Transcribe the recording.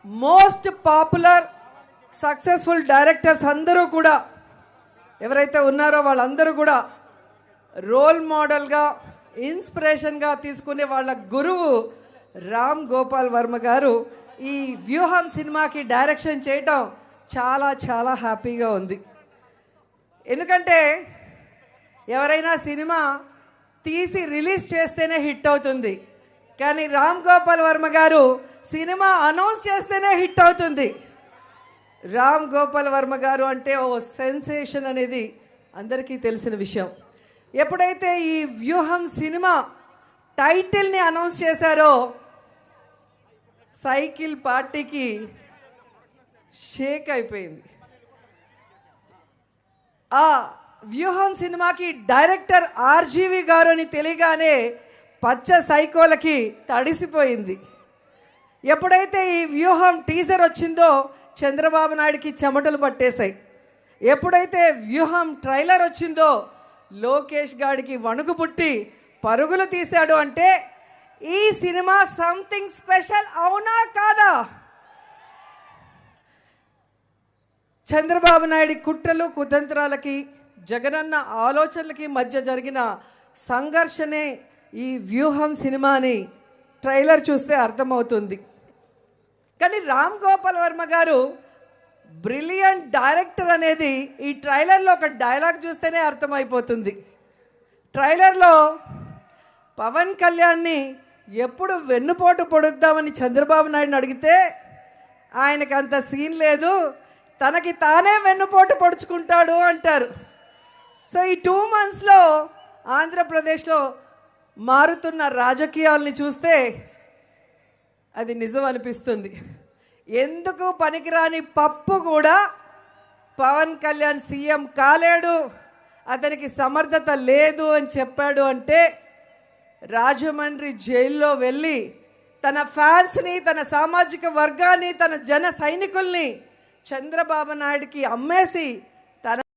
Most popular successful directors అందరూ కూడా ఎవరైతే ఉన్నారో వాళ్ళందరూ కూడా రోల్ మోడల్గా ఇన్స్పిరేషన్గా తీసుకునే వాళ్ళ గురువు రామ్ గోపాల్ వర్మ గారు ఈ వ్యూహం సినిమాకి డైరెక్షన్ చేయటం చాలా చాలా హ్యాపీగా ఉంది. ఎందుకంటే ఎవరైనా సినిమా తీసి రిలీజ్ చేస్తేనే హిట్ అవుతుంది, కానీ రామ్ గోపాల్ వర్మ గారు సినిమా అనౌన్స్ చేస్తేనే హిట్ అవుతుంది. రామ్ గోపాల్ వర్మ గారు అంటే ఓ సెన్సేషన్ అనేది అందరికీ తెలిసిన విషయం. ఎప్పుడైతే ఈ వ్యూహం సినిమా టైటిల్ని అనౌన్స్ చేశారో సైకిల్ పార్టీకి షేక్ అయిపోయింది. ఆ వ్యూహం సినిమాకి డైరెక్టర్ ఆర్జీవి గారు అని తెలియగానే పచ్చ సైకోలకి తడిసిపోయింది. ఎప్పుడైతే ఈ వ్యూహం టీజర్ వచ్చిందో చంద్రబాబు నాయుడికి చెమటలు పట్టేశాయి. ఎప్పుడైతే వ్యూహం ట్రైలర్ వచ్చిందో లోకేష్ గాడికి వణుకు పుట్టి పరుగులు తీశాడు. అంటే ఈ సినిమా సంథింగ్ స్పెషల్ అవునా కాదా? చంద్రబాబు నాయుడి కుట్రలు కుతంత్రాలకి జగనన్న ఆలోచనలకి మధ్య జరిగిన సంఘర్షణే ఈ వ్యూహం సినిమాని ట్రైలర్ చూస్తే అర్థమవుతుంది. కానీ రామ్ గోపాల్ వర్మ గారు బ్రిలియంట్ డైరెక్టర్ అనేది ఈ ట్రైలర్లో ఒక డైలాగ్ చూస్తేనే అర్థమైపోతుంది. ట్రైలర్లో పవన్ కళ్యాణ్ని ఎప్పుడు వెన్నుపోటు పొడుద్దామని చంద్రబాబు నాయుడుని అడిగితే ఆయనకు అంత సీన్ లేదు, తనకి తానే వెన్నుపోటు పొడుచుకుంటాడు అంటారు. సో ఈ 2 monthsలో ఆంధ్రప్రదేశ్లో మారుతున్న రాజకీయాల్ని చూస్తే అది నిజం అనిపిస్తుంది. ఎందుకు పనికిరాని పప్పు కూడా పవన్ కళ్యాణ్ సీఎం కాలేడు, అతనికి సమర్థత లేదు అని చెప్పాడు. అంటే రాజమండ్రి జైల్లో వెళ్ళి తన ఫ్యాన్స్ని, తన సామాజిక వర్గాన్ని, తన జన సైనికుల్ని చంద్రబాబు నాయుడికి అమ్మేసి